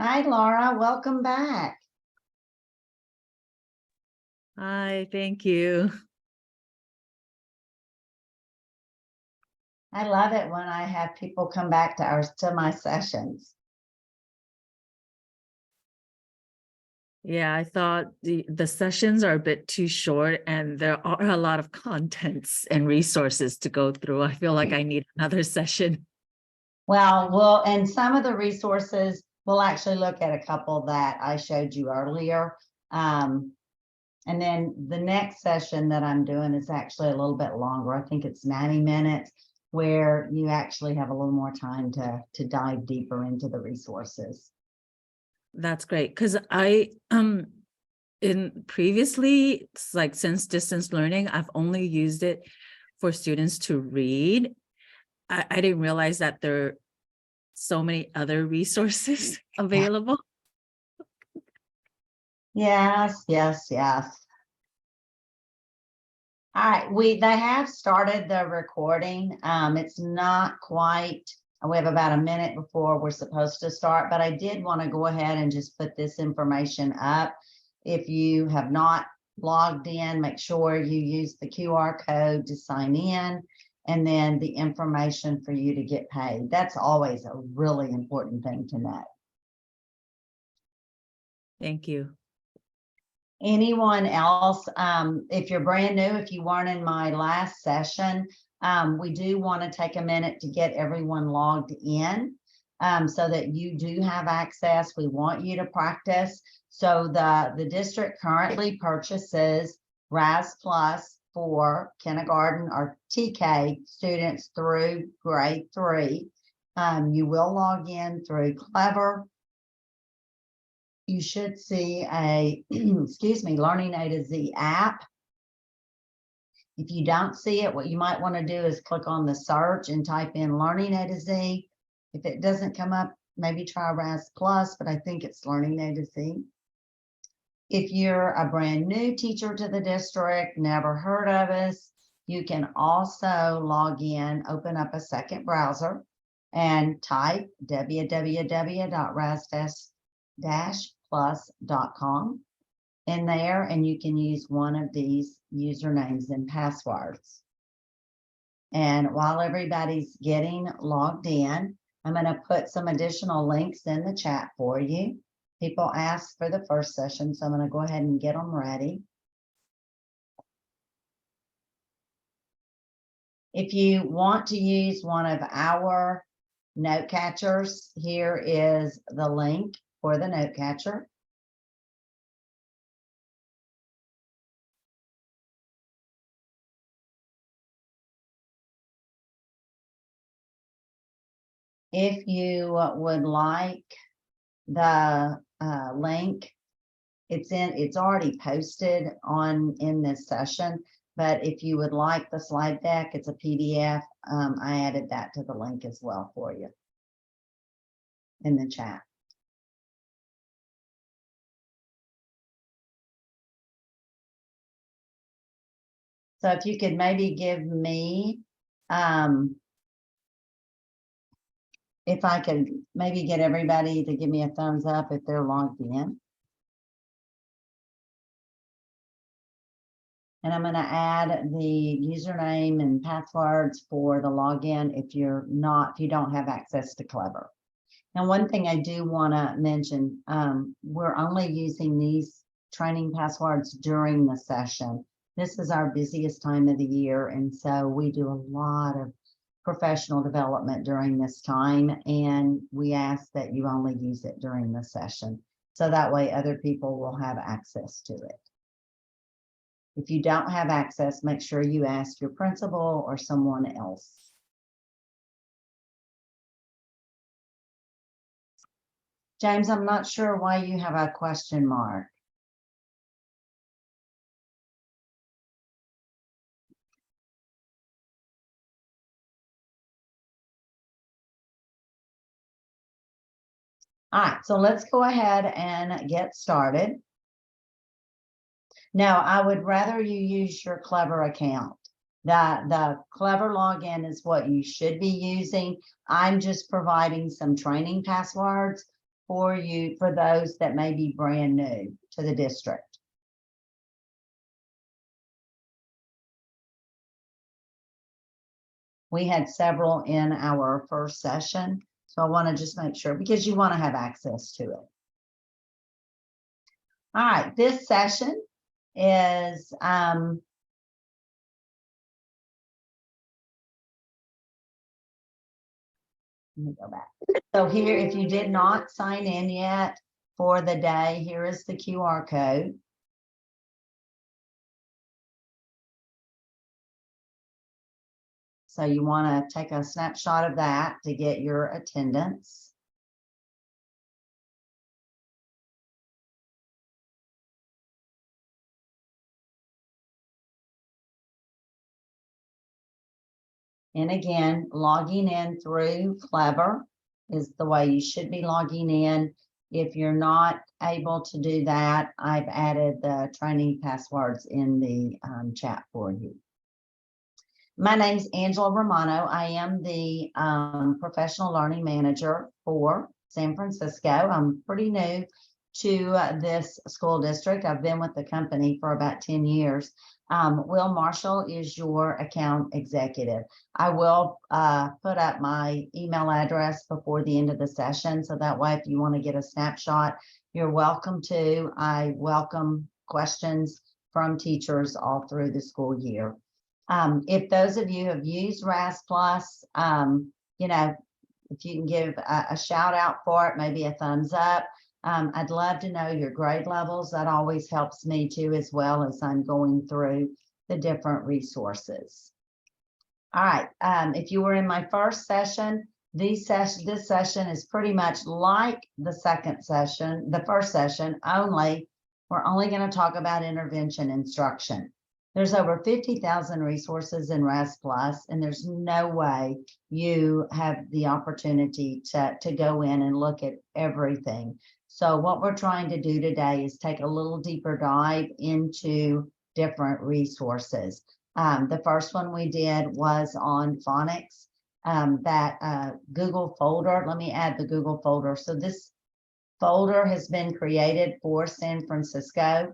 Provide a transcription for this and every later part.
Hi, Laura. Welcome back. Hi, thank you. I love it when I have people come back to my sessions. Yeah, I thought the sessions are a bit too short and there are a lot of contents and resources to go through. I feel like I need another session. And some of the resources, we'll actually look at a couple that I showed you earlier. And then the next session that I'm doing is actually a little bit longer. I think it's 90 minutes where you actually have a little more time to dive deeper into the resources. That's great because I in previously, like since distance learning, I've only used it for students to read. I didn't realize that there are so many other resources available. Yes, yes, yes. All right, they have started the recording. It's not quite, we have about a minute before we're supposed to start, but I did want to go ahead and just put this information up. If you have not logged in, make sure you use the QR code to sign in, and then the information for you to get paid. That's always a really important thing to know. Thank you. Anyone else, if you're brand new, if you weren't in my last session, we do want to take a minute to get everyone logged in so that you do have access. We want you to practice. So the district currently purchases RAS Plus for kindergarten or TK students through grade 3. You will log in through Clever. You should see a, excuse me, Learning A to Z app. If you don't see it, what you might want to do is click on the search and type in Learning A to Z. If it doesn't come up, maybe try RAS Plus, but I think it's Learning A to Z. If you're a brand new teacher to the district, never heard of us, you can also log in, open up a second browser, and type www.ras-plus.com in there, and you can use one of these usernames and passwords. And while everybody's getting logged in, I'm going to put some additional links in the chat for you. People asked for the first session, so I'm going to go ahead and get them ready. If you want to use one of our note catchers, here is the link for the note catcher. If you would like the link, it's already posted in this session, but if you would like the slide deck, it's a PDF. I added that to the link as well for you in the chat. So if you could maybe give me, if I could maybe get everybody to give me a thumbs up if they're logged in. And I'm going to add the username and passwords for the login if you don't have access to Clever. Now, one thing I do want to mention, we're only using these training passwords during the session. This is our busiest time of the year, and so we do a lot of professional development during this time, and we ask that you only use it during the session, so that way other people will have access to it. If you don't have access, make sure you ask your principal or someone else. James, I'm not sure why you have a question mark. All right, so let's go ahead and get started. Now, I would rather you use your Clever account. The Clever login is what you should be using. I'm just providing some training passwords for you, for those that may be brand new to the district? We had several in our first session, so I want to just make sure, because you want to have access to it. All right, this session is let me go back. So here, if you did not sign in yet for the day, here is the QR code. So you want to take a snapshot of that to get your attendance. And again, logging in through Clever is the way you should be logging in. If you're not able to do that, I've added the training passwords in the chat for you. My name's Angela Romano. I am the professional learning manager for San Francisco. I'm pretty new to this school district. I've been with the company for about 10 years. Will Marshall is your account executive. I will put up my email address before the end of the session, so that way if you want to get a snapshot, you're welcome to. I welcome questions from teachers all through the school year. If those of you have used RAS Plus, you know, if you can give a shout out for it, maybe a thumbs up. I'd love to know your grade levels. That always helps me too, as well as I'm going through the different resources. All right, if you were in my first session, this session is pretty much like the first session, only we're only going to talk about intervention instruction. There's over 50,000 resources in RAS Plus, and there's no way you have the opportunity to go in and look at everything. So what we're trying to do today is take a little deeper dive into different resources. The first one we did was on phonics, that Google folder. Let me add the Google folder. So this folder has been created for San Francisco.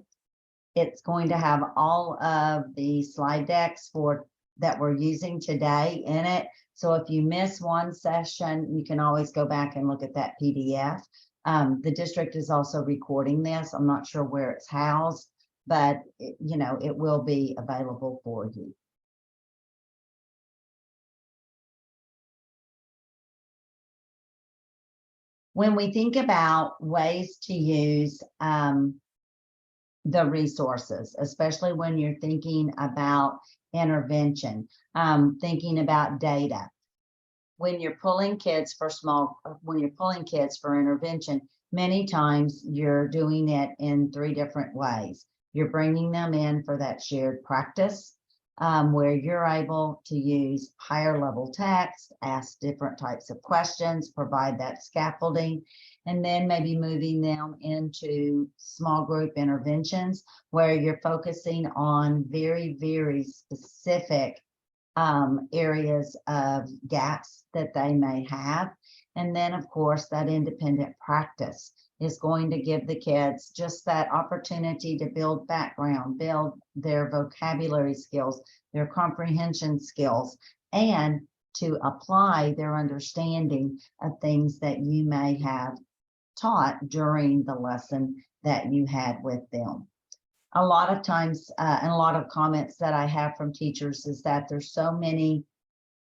It's going to have all of the slide decks that we're using today in it. So if you miss one session, you can always go back and look at that PDF. The district is also recording this. I'm not sure where it's housed, but you know, it will be available for you. When we think about ways to use the resources, especially when you're thinking about intervention, thinking about data. When you're pulling kids for intervention, many times you're doing it in 3 different ways. You're bringing them in for that shared practice, where you're able to use higher level text, ask different types of questions, provide that scaffolding, and then maybe moving them into small group interventions where you're focusing on very, very specific areas of gaps that they may have. And then, of course, that independent practice is going to give the kids just that opportunity to build background, build their vocabulary skills, their comprehension skills, and to apply their understanding of things that you may have taught during the lesson that you had with them. A lot of times, and a lot of comments that I have from teachers is that there's so many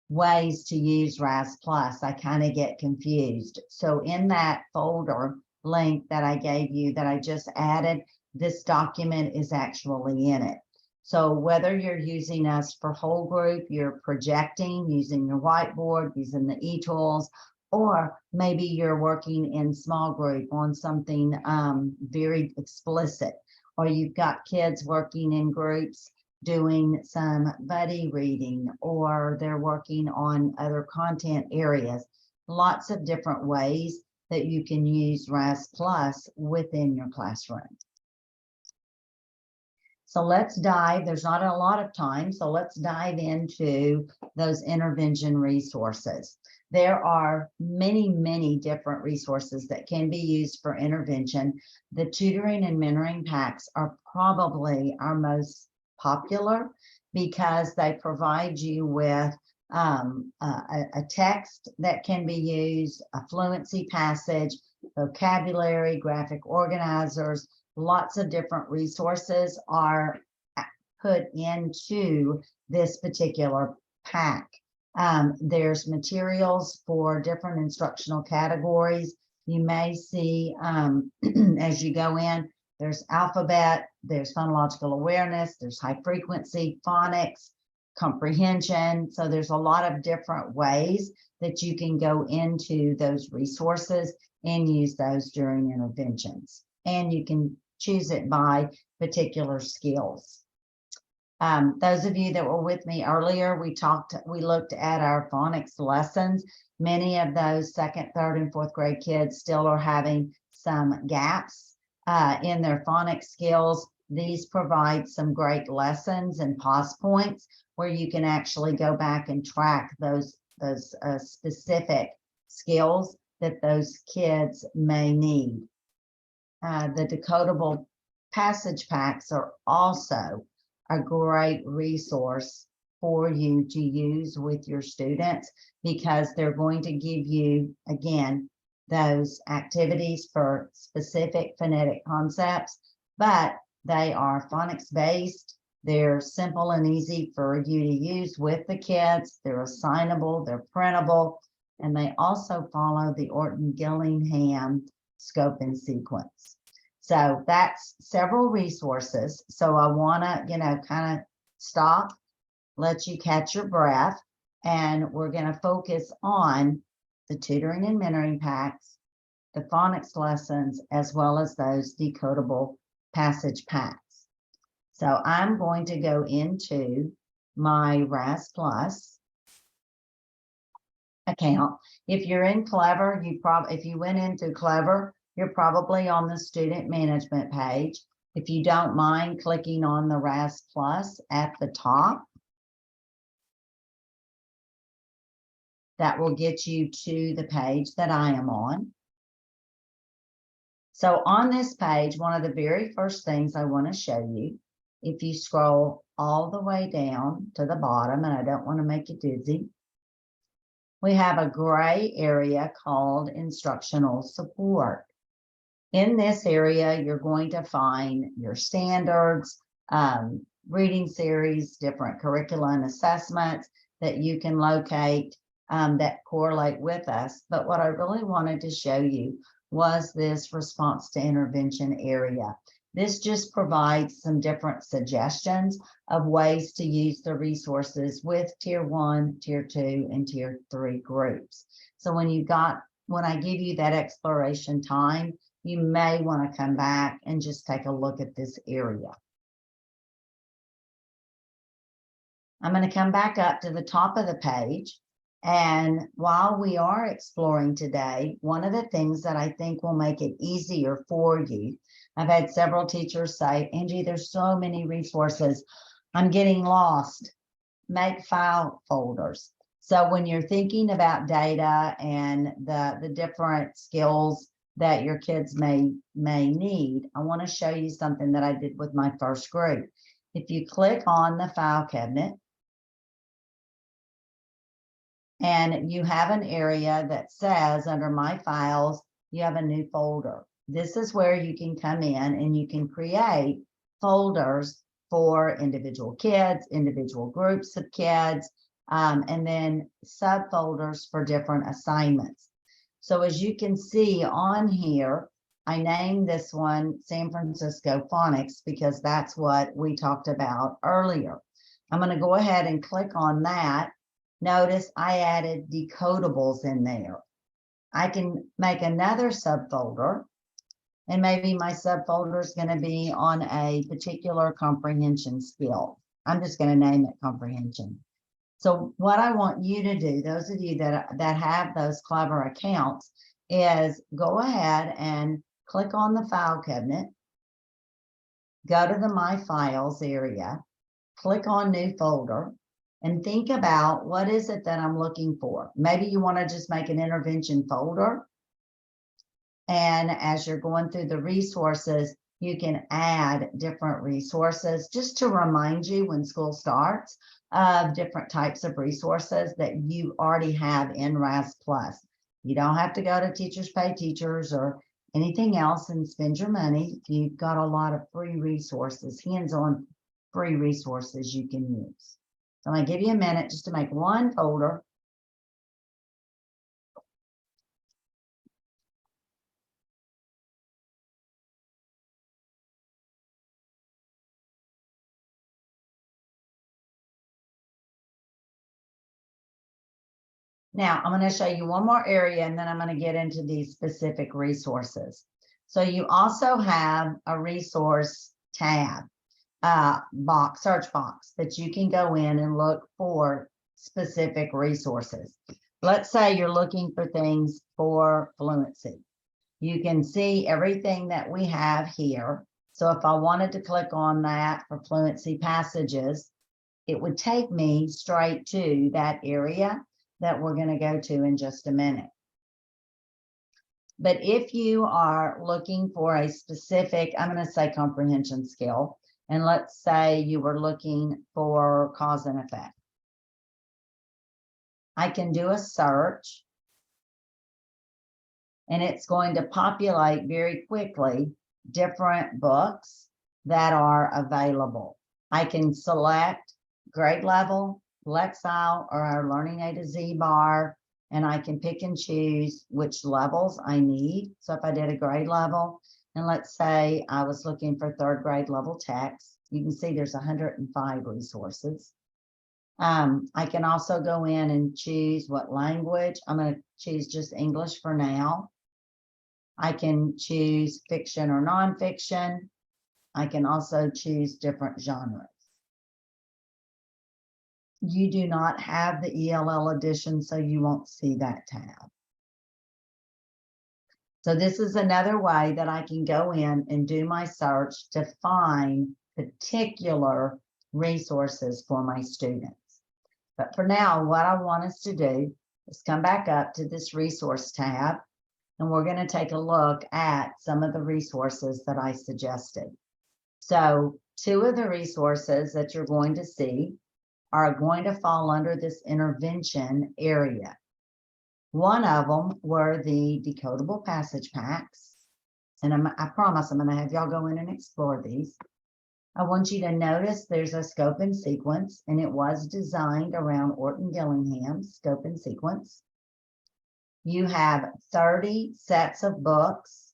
ways to use RAS Plus, I kind of get confused. So in that folder link that I gave you that I just added, this document is actually in it. So whether you're using us for whole group, you're projecting, using your whiteboard, using the e-tools, or maybe you're working in small group on something very explicit, or you've got kids working in groups doing some buddy reading, or they're working on other content areas. Lots of different ways that you can use RAS Plus within your classroom. So let's dive, there's not a lot of time, so let's dive into those intervention resources. There are many, many different resources that can be used for intervention. The tutoring and mentoring packs are probably our most popular because they provide you with a text that can be used, a fluency passage, vocabulary, graphic organizers, lots of different resources are put into this particular pack. There's materials for different instructional categories. You may see as you go in, there's alphabet, there's phonological awareness, there's high frequency, phonics, comprehension. So there's a lot of different ways that you can go into those resources and use those during interventions. And you can choose it by particular skills. Those of you that were with me earlier, we looked at our phonics lessons. Many of those second, third, and fourth grade kids still are having some gaps in their phonics skills. These provide some great lessons and pause points where you can actually go back and track those specific skills that those kids may need. The decodable passage packs are also a great resource for you to use with your students because they're going to give you, again, those activities for specific phonetic concepts, but they are phonics based. They're simple and easy for you to use with the kids. They're assignable, they're printable, and they also follow the Orton-Gillingham scope and sequence. So that's several resources. So I want to, kind of stop, let you catch your breath, and we're going to focus on the tutoring and mentoring packs, the phonics lessons, as well as those decodable passage packs. So I'm going to go into my RAS Plus account. If you're in Clever, if you went into Clever, you're probably on the student management page. If you don't mind clicking on the RAS Plus at the top, that will get you to the page that I am on. So on this page, one of the very first things I want to show you, if you scroll all the way down to the bottom, and I don't want to make you dizzy, we have a gray area called Instructional Support. In this area, you're going to find your standards, reading series, different curricula and assessments that you can locate that correlate with us. But what I really wanted to show you was this response to intervention area. This just provides some different suggestions of ways to use the resources with Tier 1, Tier 2, and Tier 3 groups. So when I give you that exploration time, you may want to come back and just take a look at this area. I'm going to come back up to the top of the page. And while we are exploring today, one of the things that I think will make it easier for you, I've had several teachers say, Angie, there's so many resources. I'm getting lost. Make file folders. So when you're thinking about data and the different skills that your kids may need, I want to show you something that I did with my first group. If you click on the file cabinet, and you have an area that says under My Files, you have a new folder. This is where you can come in and you can create folders for individual kids, individual groups of kids, and then subfolders for different assignments. So as you can see on here, I named this one San Francisco Phonics because that's what we talked about earlier. I'm going to go ahead and click on that. Notice I added decodables in there. I can make another subfolder, and maybe my subfolder is going to be on a particular comprehension skill. I'm just going to name it comprehension. So what I want you to do, those of you that have those Clever accounts, is go ahead and click on the file cabinet, go to the My Files area, click on New Folder, and think about what is it that I'm looking for. Maybe you want to just make an intervention folder. And as you're going through the resources, you can add different resources just to remind you when school starts of different types of resources that you already have in RAS Plus. You don't have to go to Teachers Pay Teachers or anything else and spend your money. You've got a lot of free resources, hands-on free resources you can use. So I'm going to give you a minute just to make one folder. Now, I'm going to show you one more area, and then I'm going to get into these specific resources. So you also have a resource tab box, search box, that you can go in and look for specific resources. Let's say you're looking for things for fluency. You can see everything that we have here. So if I wanted to click on that for fluency passages, it would take me straight to that area that we're going to go to in just a minute. But if you are looking for a specific, I'm going to say comprehension skill, and let's say you were looking for cause and effect, I can do a search, and it's going to populate very quickly different books that are available. I can select grade level, Lexile, or our Learning A to Z bar, and I can pick and choose which levels I need. So if I did a grade level, and let's say I was looking for third grade level text, you can see there's 105 resources. I can also go in and choose what language. I'm going to choose just English for now. I can choose fiction or nonfiction. I can also choose different genres. You do not have the ELL edition, so you won't see that tab. So this is another way that I can go in and do my search to find particular resources for my students. But for now, what I want us to do is come back up to this resource tab, and we're going to take a look at some of the resources that I suggested. So two of the resources that you're going to see are going to fall under this intervention area. One of them were the decodable passage packs. And I promise I'm going to have y'all go in and explore these. I want you to notice there's a scope and sequence, and it was designed around Orton Gillingham's scope and sequence. You have 30 sets of books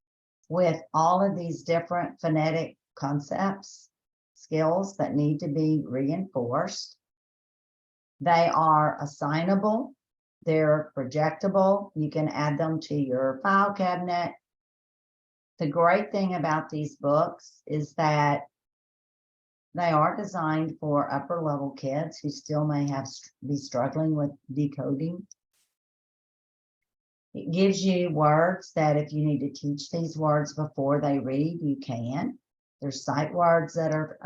with all of these different phonetic concepts, skills that need to be reinforced. They are assignable, they're projectable, you can add them to your file cabinet. The great thing about these books is that they are designed for upper level kids who still may be struggling with decoding. It gives you words that if you need to teach these words before they read, you can. There's sight words that are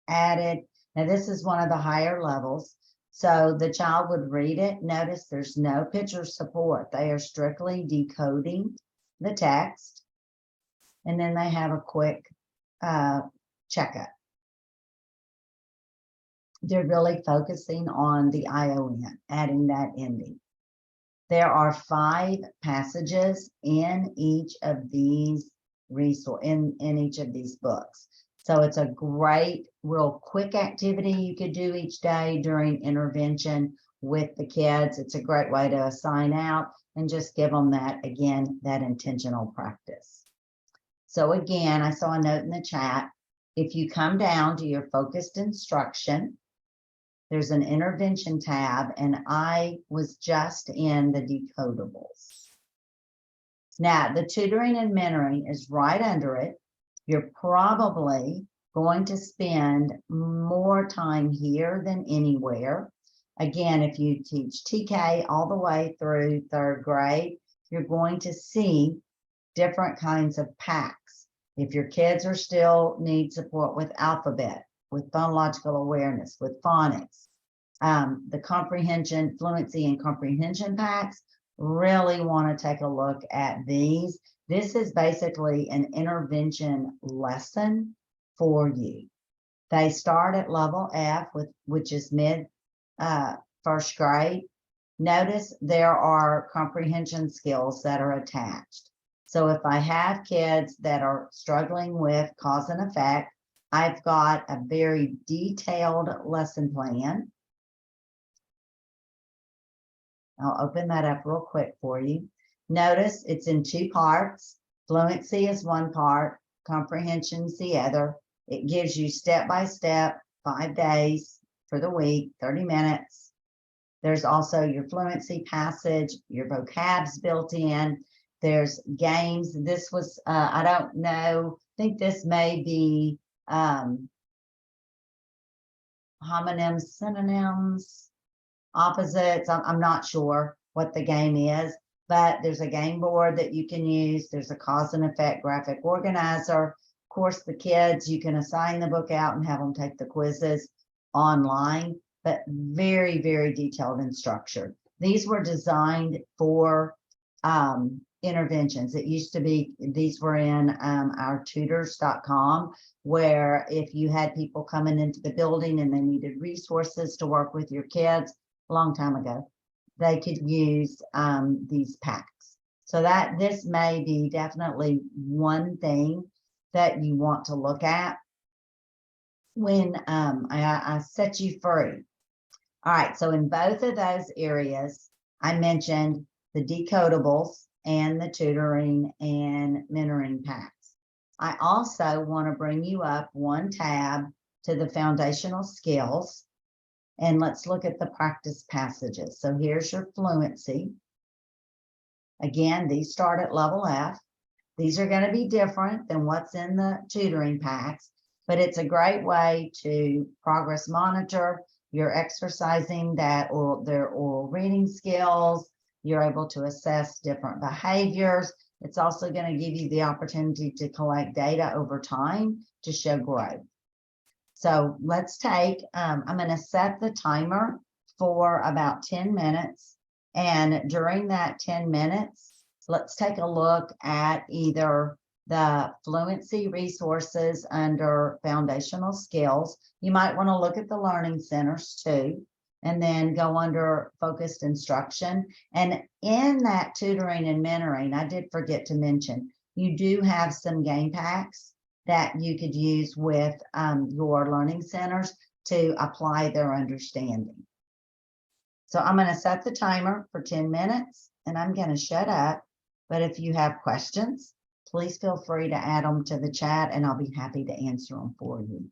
added. Now, this is one of the higher levels. So the child would read it. Notice there's no picture support. They are strictly decoding the text. And then they have a quick checkup. They're really focusing on the ION, adding that ending. There are 5 passages in each of these in each of these books. So it's a great, real quick activity you could do each day during intervention with the kids. It's a great way to assign out and just give them that, again, that intentional practice. So again, I saw a note in the chat. If you come down to your focused instruction, there's an intervention tab, and I was just in the decodables. Now, the tutoring and mentoring is right under it. You're probably going to spend more time here than anywhere. Again, if you teach TK all the way through 3rd grade, you're going to see different kinds of packs. If your kids are still need support with alphabet, with phonological awareness, with phonics, the comprehension, fluency and comprehension packs, really want to take a look at these. This is basically an intervention lesson for you. They start at level F, which is mid first grade. Notice there are comprehension skills that are attached. So if I have kids that are struggling with cause and effect, I've got a very detailed lesson plan. I'll open that up real quick for you. Notice it's in 2 parts. Fluency is one part, comprehension is the other. It gives you step-by-step, 5 days for the week, 30 minutes. There's also your fluency passage, your vocabs built in. There's games. This was, I don't know, I think this may be homonyms, synonyms, opposites. I'm not sure what the game is, but there's a game board that you can use. There's a cause and effect graphic organizer. Of course, the kids, you can assign the book out and have them take the quizzes online, but very, very detailed and structured. These were designed for interventions. It used to be, these were in our tutors.com, where if you had people coming into the building and they needed resources to work with your kids a long time ago, they could use these packs. So that this may be definitely one thing that you want to look at when I set you free. All right, so in both of those areas, I mentioned the decodables and the tutoring and mentoring packs. I also want to bring you up one tab to the foundational skills, and let's look at the practice passages. So here's your fluency. Again, these start at level F. These are going to be different than what's in the tutoring packs, but it's a great way to progress monitor. You're exercising their oral reading skills. You're able to assess different behaviors. It's also going to give you the opportunity to collect data over time to show growth. So let's take, I'm going to set the timer for about 10 minutes. And during that 10 minutes, let's take a look at either the fluency resources under foundational skills. You might want to look at the learning centers too, and then go under focused instruction. And in that tutoring and mentoring, I did forget to mention, you do have some game packs that you could use with your learning centers to apply their understanding. So I'm going to set the timer for 10 minutes and I'm going to shut up. But if you have questions, please feel free to add them to the chat and I'll be happy to answer them for you.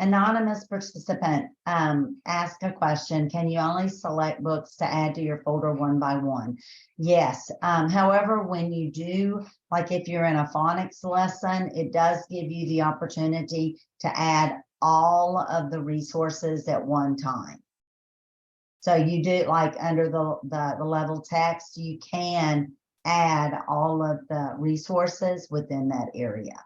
Anonymous participant asked a question. Can you only select books to add to your folder one by one? Yes. However, when you do, like if you're in a phonics lesson, it does give you the opportunity to add all of the resources at one time. So you do, like under the level text, you can add all of the resources within that area.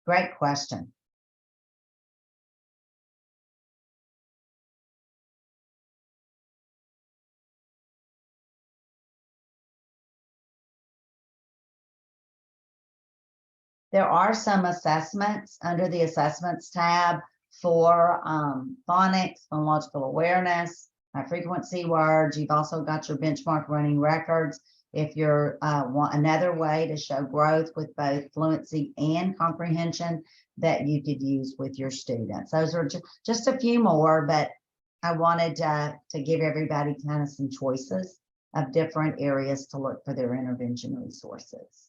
Great question. There are some assessments under the assessments tab for phonics, phonological awareness, high frequency words. You've also got your benchmark running records. If you're want another way to show growth with both fluency and comprehension that you could use with your students. Those are just a few more, but I wanted to give everybody kind of some choices of different areas to look for their intervention resources.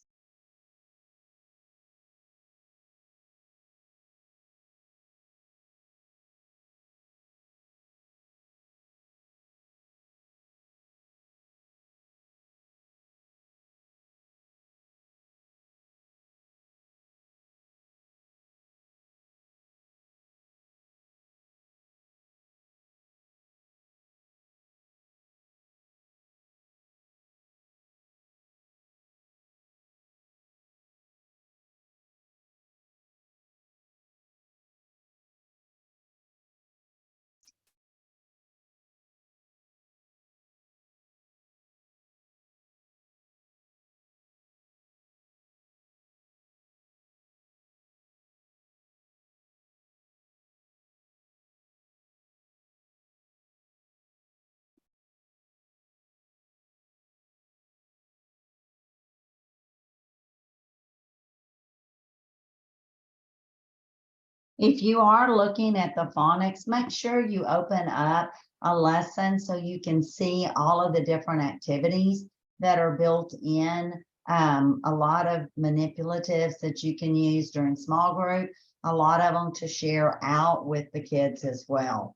If you are looking at the phonics, make sure you open up a lesson so you can see all of the different activities that are built in. A lot of manipulatives that you can use during small group, a lot of them to share out with the kids as well.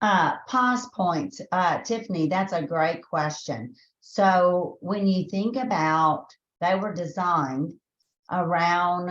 Pause points, Tiffany, that's a great question. So when you think about, they were designed around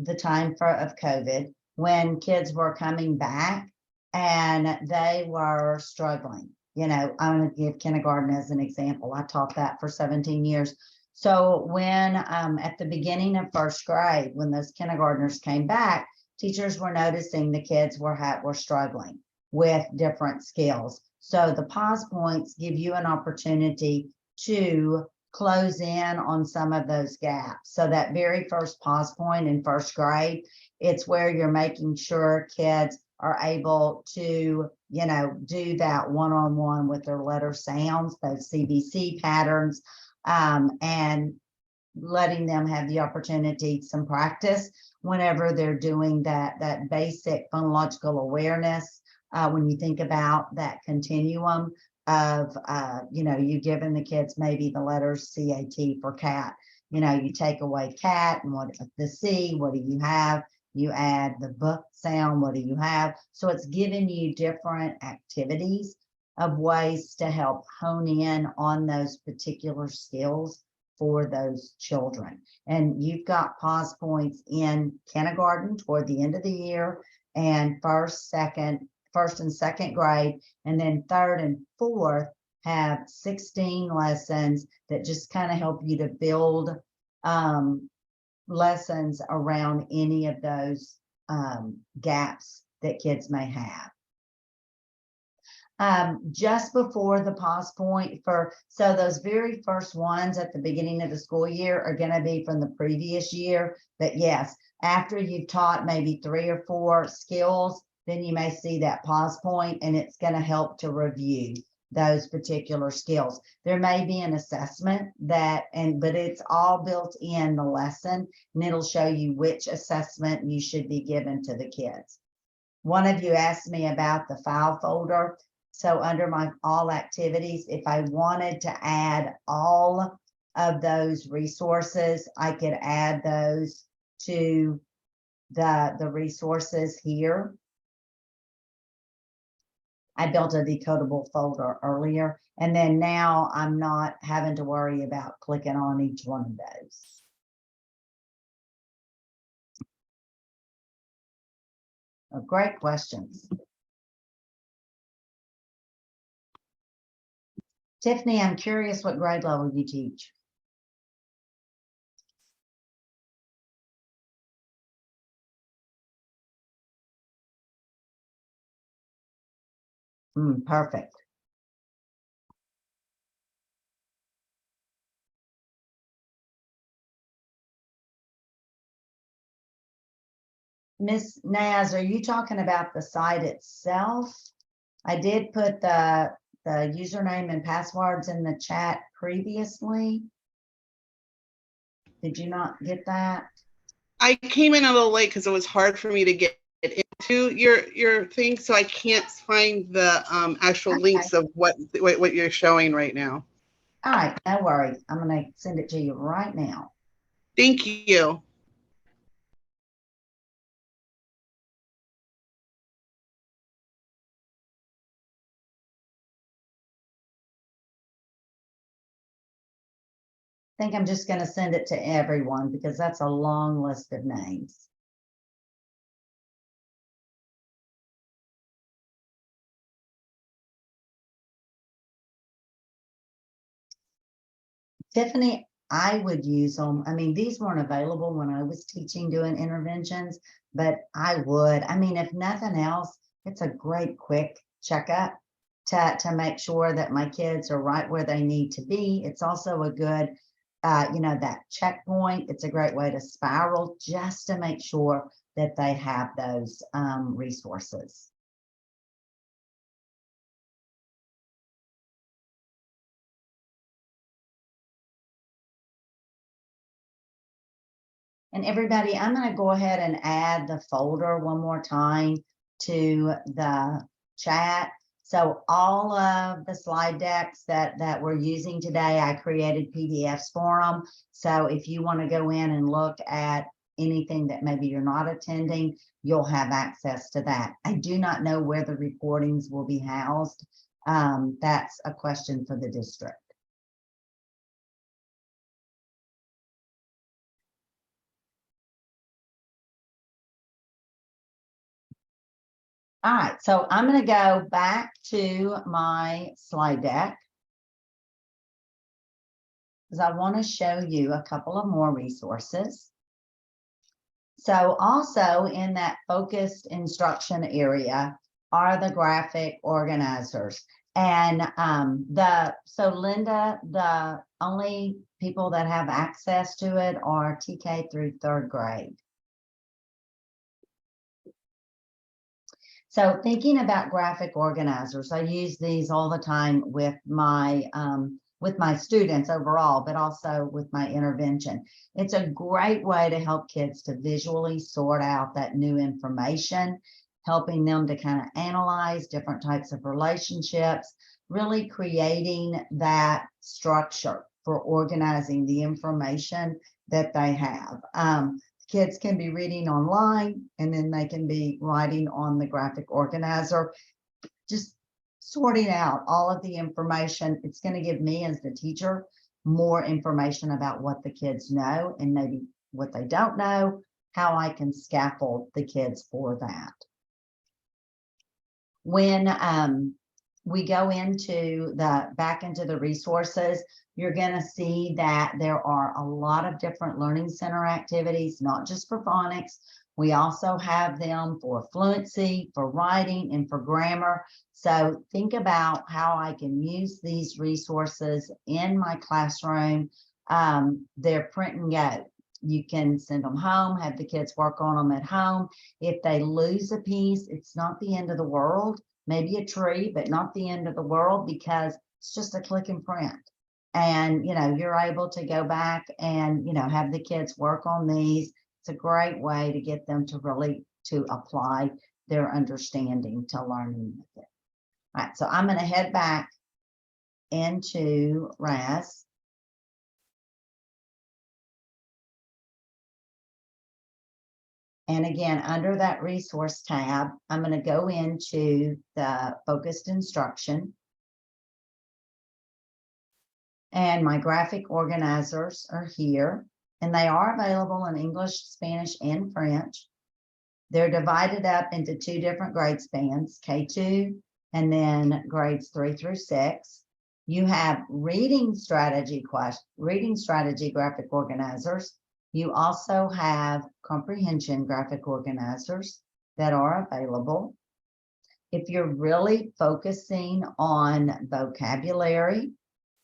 the time of COVID, when kids were coming back and they were struggling. You know, I'm going to give kindergarten as an example. I taught that for 17 years. So when at the beginning of first grade, when those kindergartners came back, teachers were noticing the kids were struggling with different skills. So the pause points give you an opportunity to close in on some of those gaps. So that very first pause point in first grade, it's where you're making sure kids are able to, you know, do that one-on-one with their letter sounds, those CBC patterns, and letting them have the opportunity, some practice whenever they're doing that basic phonological awareness. When you think about that continuum of, you know, you giving the kids maybe the letters CAT for cat, you know, you take away cat and what the C, what do you have? You add the B sound, what do you have? So it's giving you different activities of ways to help hone in on those particular skills for those children. And you've got pause points in kindergarten toward the end of the year, and first and second grade, and then third and fourth have 16 lessons that just kind of help you to build lessons around any of those gaps that kids may have. Just before the pause point so those very first ones at the beginning of the school year are going to be from the previous year. But yes, after you've taught maybe 3 or 4 skills, then you may see that pause point, and it's going to help to review those particular skills. There may be an assessment but it's all built in the lesson, and it'll show you which assessment you should be given to the kids. One of you asked me about the file folder. So under my all activities, if I wanted to add all of those resources, I could add those to the resources here. I built a decodable folder earlier, and then now I'm not having to worry about clicking on each one of those. Oh, great questions. Tiffany, I'm curious what grade level you teach. Perfect. Miss Naz, are you talking about the site itself? I did put the username and passwords in the chat previously. Did you not get that? I came in a little late because it was hard for me to get into your thing, so I can't find the actual links of what you're showing right now. All right, no worries. I'm going to send it to you right now. Thank you. think I'm just going to send it to everyone because that's a long list of names. Tiffany, I would use them. I mean, these weren't available when I was teaching doing interventions, but I would. I mean, if nothing else, it's a great quick checkup to make sure that my kids are right where they need to be. It's also a good, that checkpoint. It's a great way to spiral just to make sure that they have those resources. And everybody, I'm going to go ahead and add the folder one more time to the chat. So all of the slide decks that we're using today, I created PDFs for them. So if you want to go in and look at anything that maybe you're not attending, you'll have access to that. I do not know where the recordings will be housed. That's a question for the district. All right, so I'm going to go back to my slide deck because I want to show you a couple of more resources. So also in that focused instruction area are the graphic organizers. And so Linda, the only people that have access to it are TK through 3rd grade. So thinking about graphic organizers, I use these all the time with my students overall, but also with my intervention. It's a great way to help kids to visually sort out that new information, helping them to kind of analyze different types of relationships, really creating that structure for organizing the information that they have. Kids can be reading online and then they can be writing on the graphic organizer, just sorting out all of the information. It's going to give me as the teacher more information about what the kids know and maybe what they don't know, how I can scaffold the kids for that. When we go back into the resources, you're going to see that there are a lot of different learning center activities, not just for phonics. We also have them for fluency, for writing, and for grammar. So think about how I can use these resources in my classroom. They're print and go. You can send them home, have the kids work on them at home. If they lose a piece, it's not the end of the world. Maybe a tree, but not the end of the world because it's just a click and print. And, you're able to go back and, have the kids work on these. It's a great way to get them to apply their understanding to learning with it. All right, so I'm going to head back into RAS. And again, under that resource tab, I'm going to go into the focused instruction. And my graphic organizers are here, and they are available in English, Spanish, and French. They're divided up into 2 different grade spans, K2 and then grades 3 through 6. You have reading strategy graphic organizers. You also have comprehension graphic organizers that are available. If you're really focusing on vocabulary,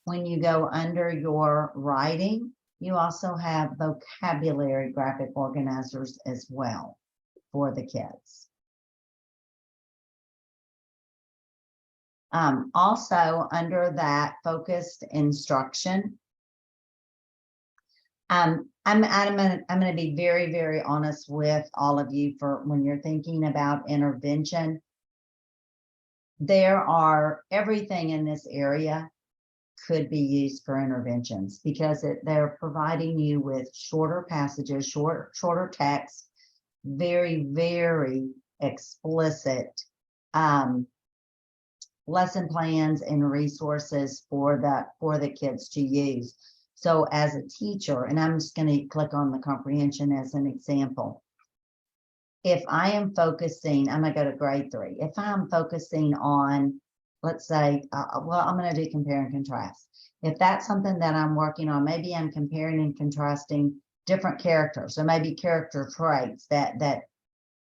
when you go under your writing, you also have vocabulary graphic organizers as well for the kids. Also under that focused instruction, I'm going to be very, very honest with all of you for when you're thinking about intervention. There are everything in this area could be used for interventions because they're providing you with shorter passages, shorter text, very, very explicit lesson plans and resources for the kids to use. So as a teacher, and I'm just going to click on the comprehension as an example. If I am focusing, I'm going to go to grade 3. If I'm focusing on, let's say, well, I'm going to do compare and contrast. If that's something that I'm working on, maybe I'm comparing and contrasting different characters, or maybe character traits that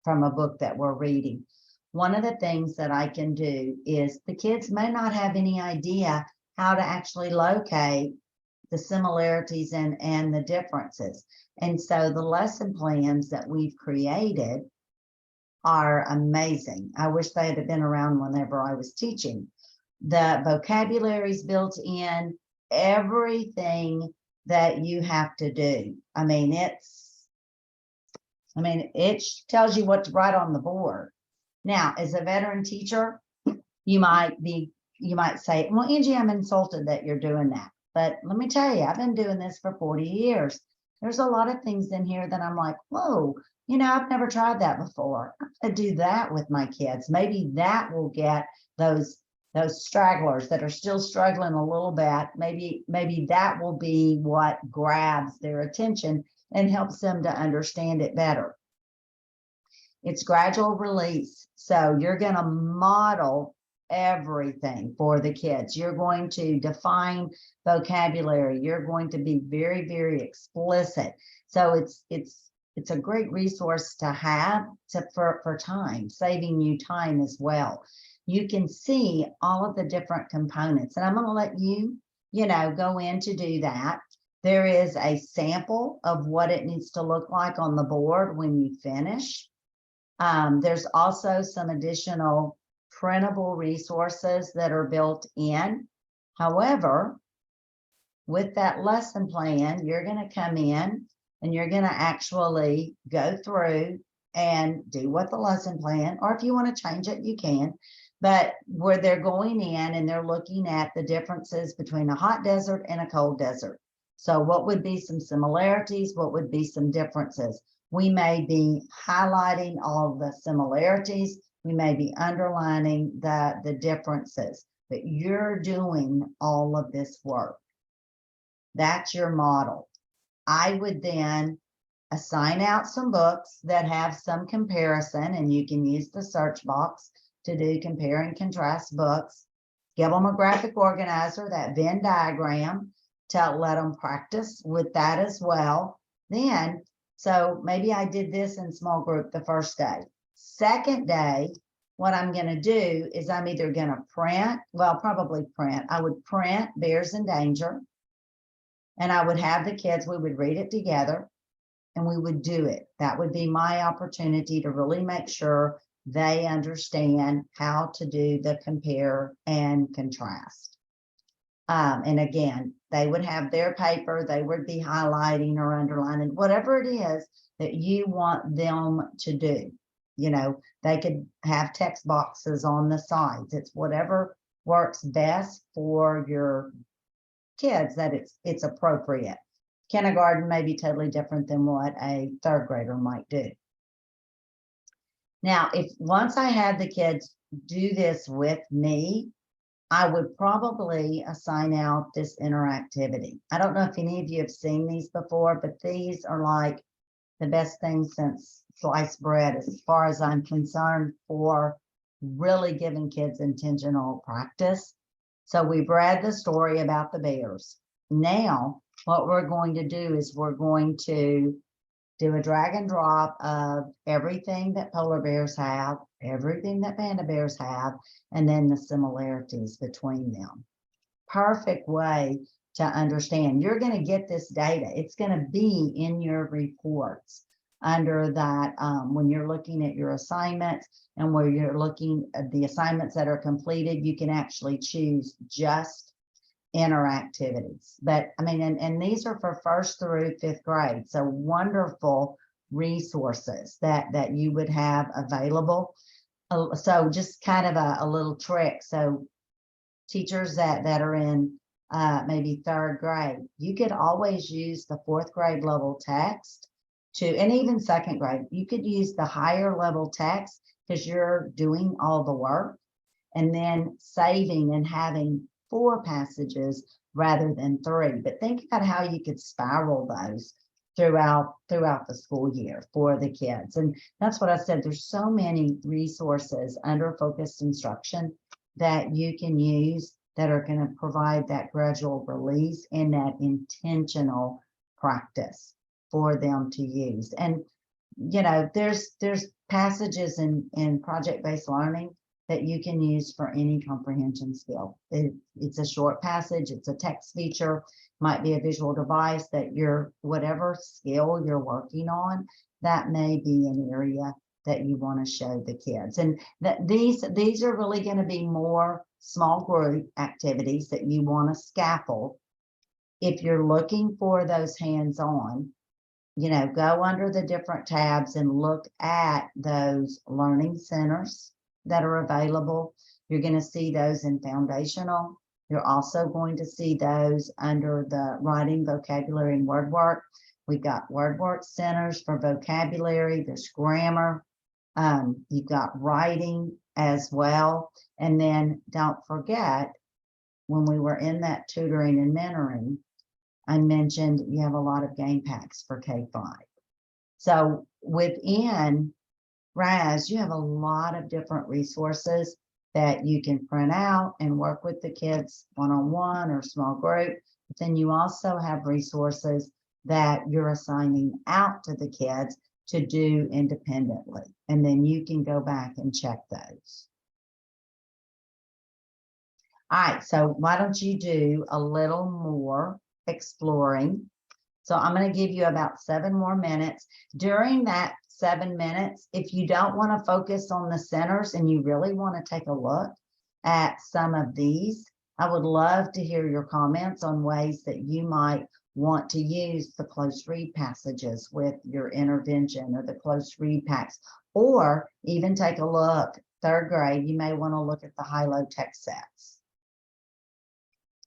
from a book that we're reading. One of the things that I can do is the kids may not have any idea how to actually locate the similarities and the differences. And so the lesson plans that we've created are amazing. I wish they had been around whenever I was teaching. The vocabulary is built in, everything that you have to do. I mean, it tells you what to write on the board. Now, as a veteran teacher, you might say, well, Angie, I'm insulted that you're doing that. But let me tell you, I've been doing this for 40 years. There's a lot of things in here that I'm like, whoa, I've never tried that before. I'm gonna do that with my kids. Maybe that will get those stragglers that are still struggling a little bit. Maybe that will be what grabs their attention and helps them to understand it better. It's gradual release. So you're going to model everything for the kids. You're going to define vocabulary. You're going to be very, very explicit. So it's a great resource to have for time, saving you time as well. You can see all of the different components, and I'm going to let you, go in to do that. There is a sample of what it needs to look like on the board when you finish. There's also some additional printable resources that are built in. However, with that lesson plan, you're going to come in and you're going to actually go through and do what the lesson plan, or if you want to change it, you can. But where they're going in and they're looking at the differences between a hot desert and a cold desert. So what would be some similarities? What would be some differences? We may be highlighting all the similarities. We may be underlining the differences, but you're doing all of this work. That's your model. I would then assign out some books that have some comparison, and you can use the search box to do compare and contrast books. Give them a graphic organizer, that Venn diagram, to let them practice with that as well. Then, so maybe I did this in small group the first day. Second day, what I'm going to do is I'm either going to print, I would print Bears in Danger, and I would have the kids, we would read it together, and we would do it. That would be my opportunity to really make sure they understand how to do the compare and contrast. And again, they would have their paper, they would be highlighting or underlining, whatever it is that you want them to do. They could have text boxes on the sides. It's whatever works best for your kids that it's appropriate. Kindergarten may be totally different than what a third grader might do. Now, if once I had the kids do this with me, I would probably assign out this interactivity. I don't know if any of you have seen these before, but these are like the best thing since sliced bread as far as I'm concerned for really giving kids intentional practice. So we've read the story about the bears. Now, what we're going to do is we're going to do a drag and drop of everything that polar bears have, everything that panda bears have, and then the similarities between them. Perfect way to understand. You're going to get this data. It's going to be in your reports under that when you're looking at your assignments and where you're looking at the assignments that are completed, you can actually choose just interactivities. But I mean, and these are for 1st through 5th grade. So wonderful resources that you would have available. So just kind of a little trick. So teachers that are in maybe 3rd grade, you could always use the 4th grade level text and even 2nd grade, you could use the higher level text because you're doing all the work, and then saving and having 4 passages rather than 3. But think about how you could spiral those throughout the school year for the kids. And that's what I said. There's so many resources under focused instruction that you can use that are going to provide that gradual release and that intentional practice for them to use. And you know, there's passages in project-based learning that you can use for any comprehension skill. It's a short passage, it's a text feature, might be a visual device that whatever skill you're working on, that may be an area that you want to show the kids. And that these are really going to be more small group activities that you want to scaffold. If you're looking for those hands-on, you know, go under the different tabs and look at those learning centers that are available. You're going to see those in foundational. You're also going to see those under the writing, vocabulary, and word work. We've got word work centers for vocabulary. There's grammar. You've got writing as well. And then don't forget, when we were in that tutoring and mentoring, I mentioned you have a lot of game packs for K-5. So within RAS, you have a lot of different resources that you can print out and work with the kids one-on-one or small group. But then you also have resources that you're assigning out to the kids to do independently. And then you can go back and check those. All right, so why don't you do a little more exploring. So I'm going to give you about 7 more minutes. During that 7 minutes, if you don't want to focus on the centers and you really want to take a look at some of these, I would love to hear your comments on ways that you might want to use the close read passages with your intervention, or the close read packs, or even take a look, 3rd grade, you may want to look at the high-low text sets.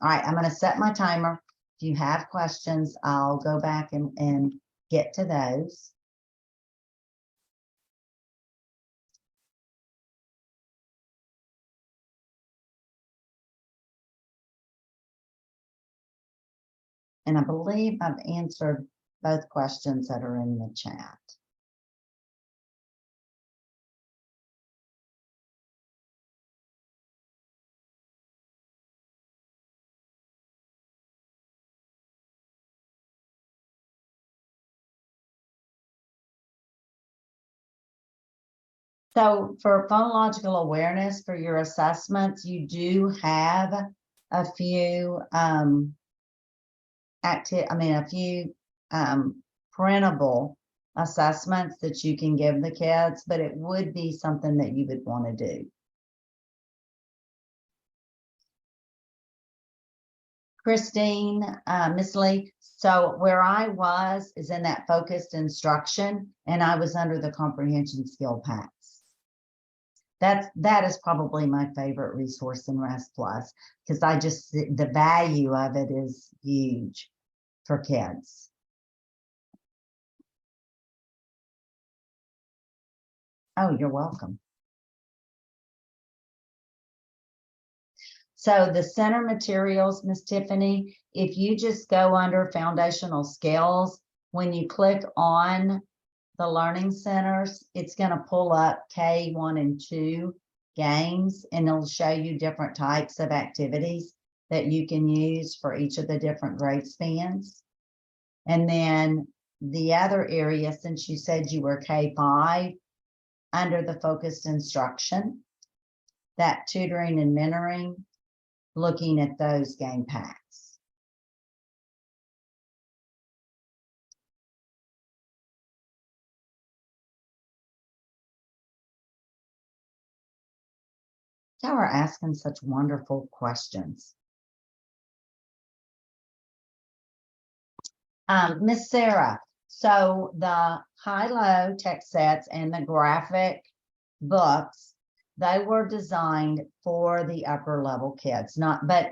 All right, I'm going to set my timer. If you have questions, I'll go back and get to those. And I believe I've answered both questions that are in the chat. So for phonological awareness for your assessments, you do have a few printable assessments that you can give the kids, but it would be something that you would want to do. Christine, Miss Lee, so where I was is in that focused instruction, and I was under the comprehension skill packs. That is probably my favorite resource in RAS Plus, because the value of it is huge for kids. Oh, you're welcome. So the center materials, Miss Tiffany, if you just go under foundational skills, when you click on the learning centers, it's going to pull up K1 and 2 games, and it'll show you different types of activities that you can use for each of the different grade spans. And then the other area, since you said you were K5, under the focused instruction, that tutoring and mentoring, looking at those game packs. Y'all are asking such wonderful questions. Miss Sarah, so the high-low text sets and the graphic books, they were designed for the upper level kids, but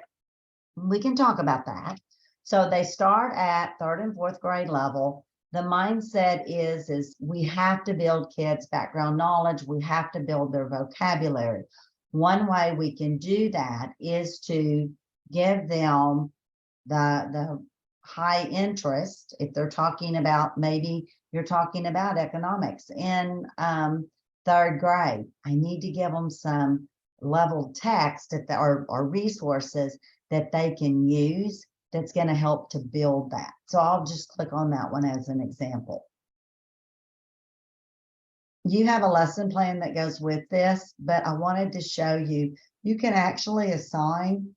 we can talk about that. So they start at 3rd and 4th grade level. The mindset is we have to build kids' background knowledge. We have to build their vocabulary. One way we can do that is to give them the high interest, if they're talking about, maybe you're talking about economics in third grade, I need to give them some level text at or resources that they can use that's going to help to build that. So I'll just click on that one as an example. You have a lesson plan that goes with this, but I wanted to show you, you can actually assign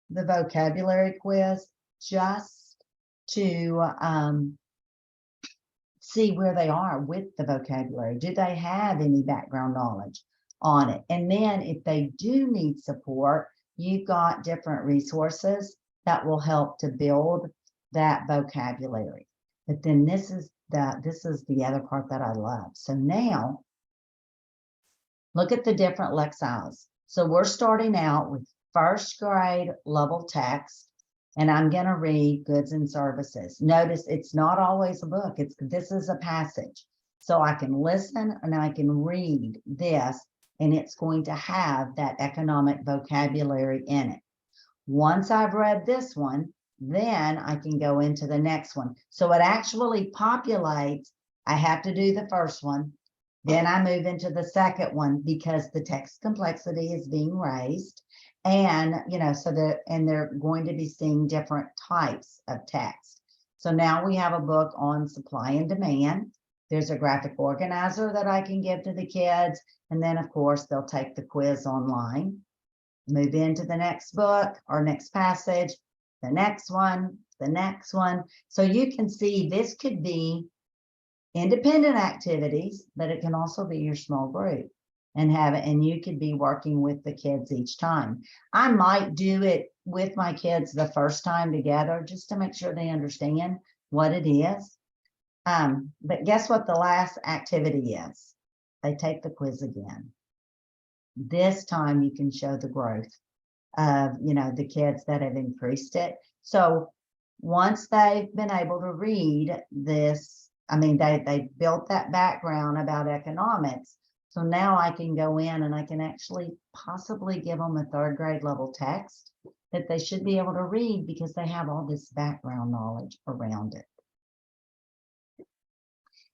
the vocabulary quiz just to see where they are with the vocabulary. Do they have any background knowledge on it? And then if they do need support, you've got different resources that will help to build that vocabulary. But then this is the other part that I love. So now look at the different lexicons. So we're starting out with first grade level text, and I'm going to read goods and services. Notice it's not always a book. This is a passage. So I can listen and I can read this, and it's going to have that economic vocabulary in it. Once I've read this one, then I can go into the next one. So it actually populates. I have to do the first one. Then I move into the second one because the text complexity is being raised. And, so they're going to be seeing different types of text. So now we have a book on supply and demand. There's a graphic organizer that I can give to the kids. And then, of course, they'll take the quiz online. Move into the next book or next passage, the next one, the next one. So you can see this could be independent activities, but it can also be your small group and you could be working with the kids each time. I might do it with my kids the first time together just to make sure they understand what it is. But guess what the last activity is? They take the quiz again. This time you can show the growth of, the kids that have increased it. So once they've been able to read this, they built that background about economics. So now I can go in and I can actually possibly give them a third grade level text that they should be able to read because they have all this background knowledge around it.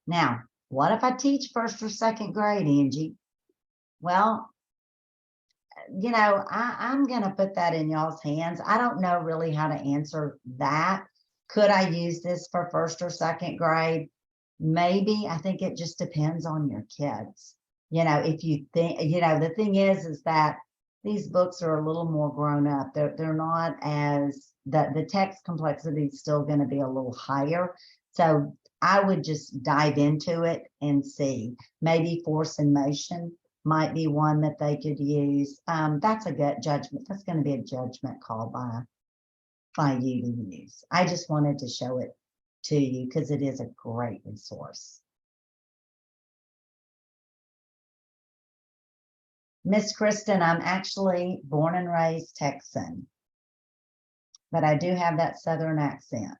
Now, what if I teach first or second grade, Angie? Well, I'm going to put that in y'all's hands. I don't know really how to answer that. Could I use this for first or second grade? Maybe. I think it just depends on your kids. If you think, the thing is that these books are a little more grown up. They're not as, the text complexity is still going to be a little higher. So I would just dive into it and see. Maybe force and motion might be one that they could use. That's a good judgment. That's going to be a judgment call by you to use. I just wanted to show it to you because it is a great resource. Miss Kristen, I'm actually born and raised Texan, but I do have that Southern accent.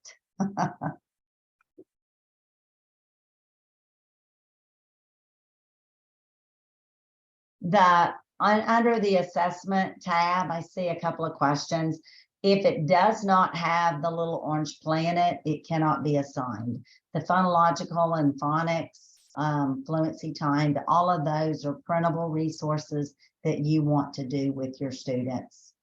Under the assessment tab, I see a couple of questions. If it does not have the little orange planet, it cannot be assigned. The phonological and phonics, fluency timed, all of those are printable resources that you want to do with your students.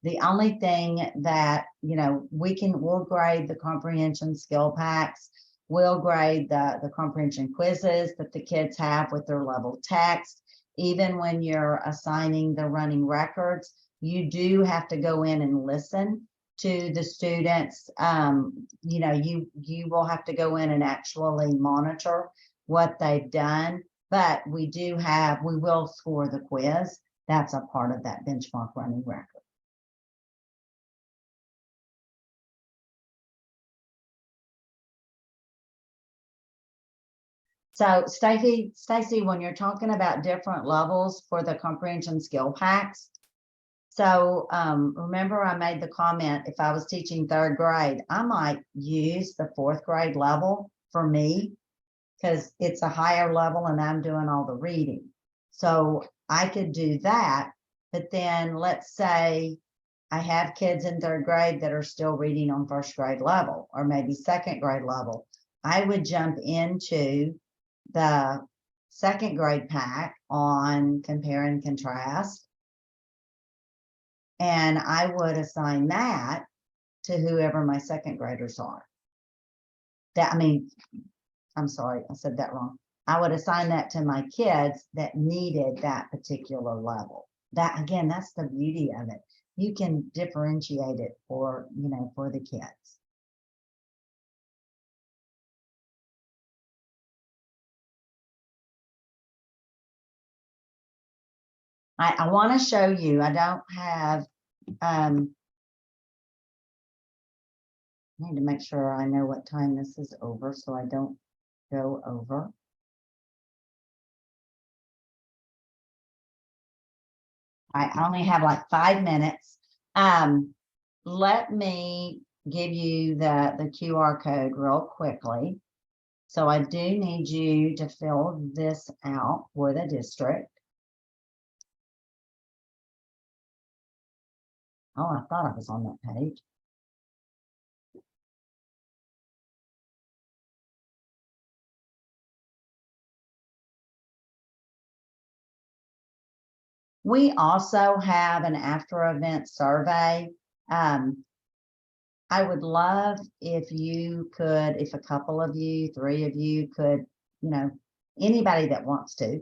The only thing that, we'll grade the comprehension skill packs. We'll grade the comprehension quizzes that the kids have with their level text. Even when you're assigning the running records, you do have to go in and listen to the students. You will have to go in and actually monitor what they've done, but we will score the quiz. That's a part of that benchmark running record. So Stacy, when you're talking about different levels for the comprehension skill packs, so remember I made the comment, if I was teaching third grade, I might use the fourth grade level for me because it's a higher level and I'm doing all the reading. So I could do that, but then let's say I have kids in 3rd grade that are still reading on 1st grade level, or maybe 2nd grade level. I would jump into the 2nd grade pack on compare and contrast. And I would assign that to whoever my 2nd graders are. I'm sorry, I said that wrong. I would assign that to my kids that needed that particular level. That, again, that's the beauty of it. You can differentiate it for, for the kids. I want to show you, I don't have, I need to make sure I know what time this is over so I don't go over. I only have like 5 minutes. Let me give you the QR code real quickly. So I do need you to fill this out for the district. Oh, I thought I was on that page. We also have an after event survey. I would love if you could, if a couple of you, 3 of you could, anybody that wants to,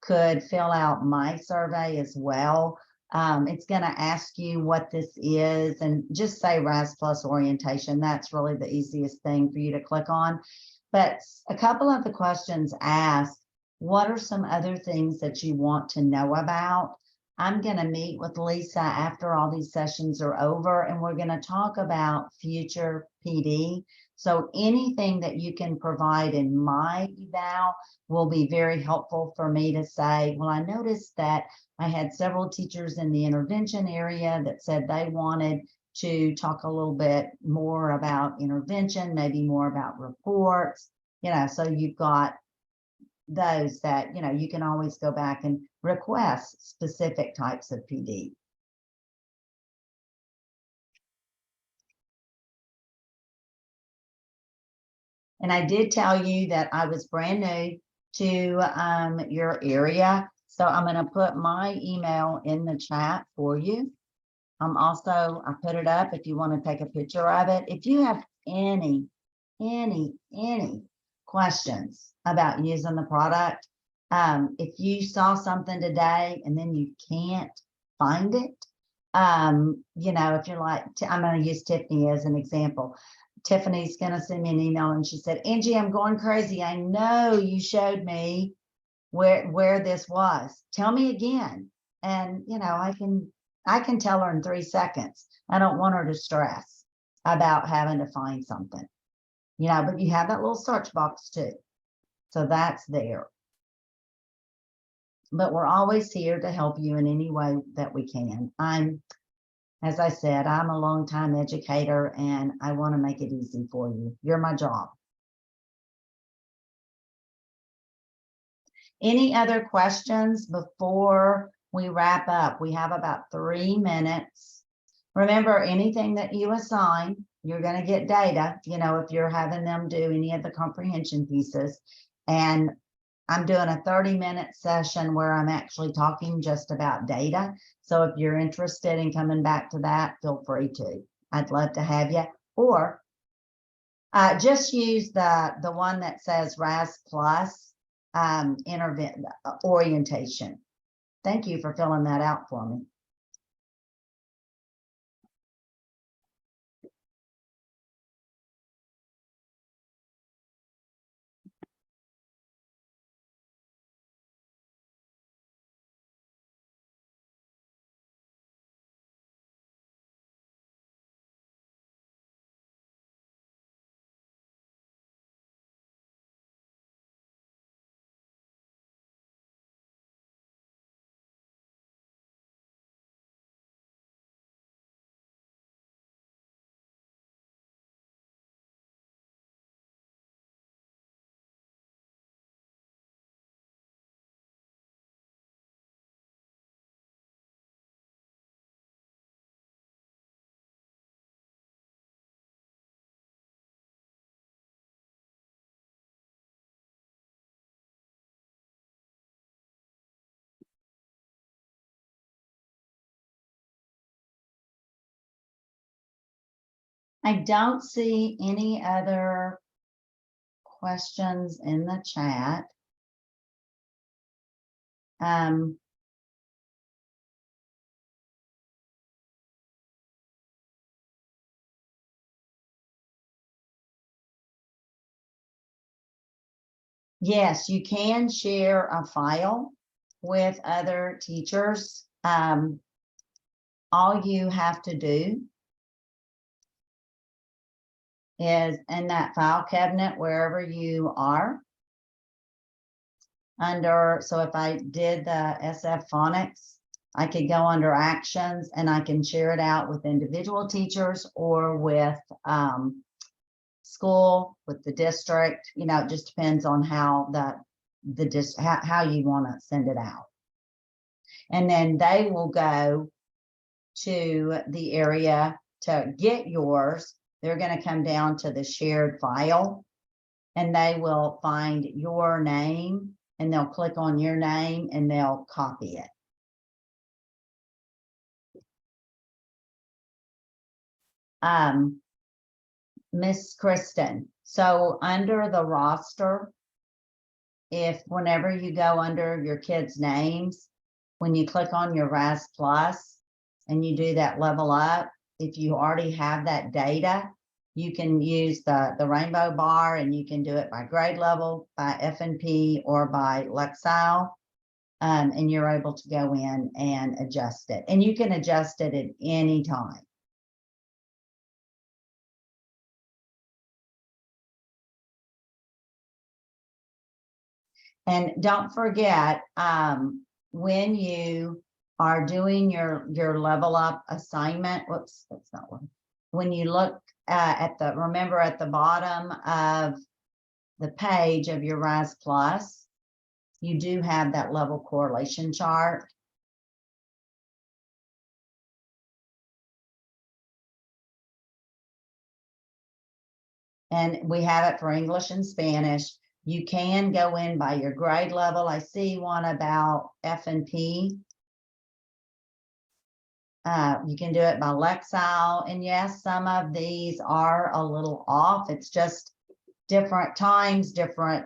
could fill out my survey as well. It's going to ask you what this is and just say RAS Plus orientation. That's really the easiest thing for you to click on. But a couple of the questions ask, what are some other things that you want to know about? I'm going to meet with Lisa after all these sessions are over, and we're going to talk about future PD. So anything that you can provide in my eval will be very helpful for me to say, well, I noticed that I had several teachers in the intervention area that said they wanted to talk a little bit more about intervention, maybe more about reports, so you've got those that, you can always go back and request specific types of PD. And I did tell you that I was brand new to your area. So I'm going to put my email in the chat for you. I put it up if you want to take a picture of it. If you have any questions about using the product, if you saw something today and then you can't find it, if you're like, I'm going to use Tiffany as an example. Tiffany's going to send me an email and she said, Angie, I'm going crazy. I know you showed me where this was. Tell me again. And, I can tell her in 3 seconds. I don't want her to stress about having to find something, but you have that little search box too. So that's there. But we're always here to help you in any way that we can. As I said, I'm a longtime educator and I want to make it easy for you. You're my job. Any other questions before we wrap up? We have about 3 minutes. Remember, anything that you assign, you're going to get data, if you're having them do any of the comprehension pieces. And I'm doing a 30-minute session where I'm actually talking just about data. So if you're interested in coming back to that, feel free to. I'd love to have you. Or just use the one that says RAS Plus orientation. Thank you for filling that out for me. I don't see any other questions in the chat. Yes, you can share a file with other teachers. All you have to do is in that file cabinet, wherever you are, so if I did the SF phonics, I could go under actions and I can share it out with individual teachers or with school, with the district. You know, it just depends on how how you want to send it out. And then they will go to the area to get yours. They're going to come down to the shared file and they will find your name and they'll click on your name and they'll copy it. Miss Kristen, so under the roster, whenever you go under your kids' names, when you click on your RAS Plus and you do that level up, if you already have that data, you can use the rainbow bar and you can do it by grade level, by F&P, or by Lexile. And you're able to go in and adjust it. And you can adjust it at any time. And don't forget, when you are doing your level up assignment, whoops, that's not one. When you look remember at the bottom of the page of your RISE Plus, you do have that level correlation chart. And we have it for English and Spanish. You can go in by your grade level. I see one about F&P. You can do it by Lexile. And yes, some of these are a little off. It's just different times, different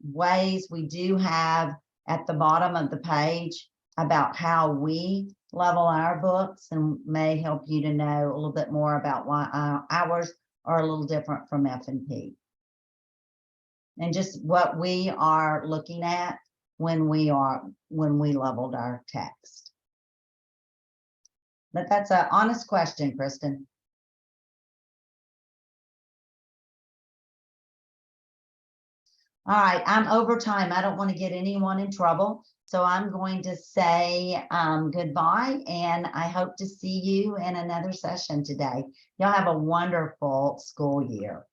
ways. We do have at the bottom of the page about how we level our books, and may help you to know a little bit more about why ours are a little different from F&P. And just what we are looking at when we leveled our text. But that's an honest question, Kristen. All right, I'm over time. I don't want to get anyone in trouble. So I'm going to say goodbye, and I hope to see you in another session today. Y'all have a wonderful school year.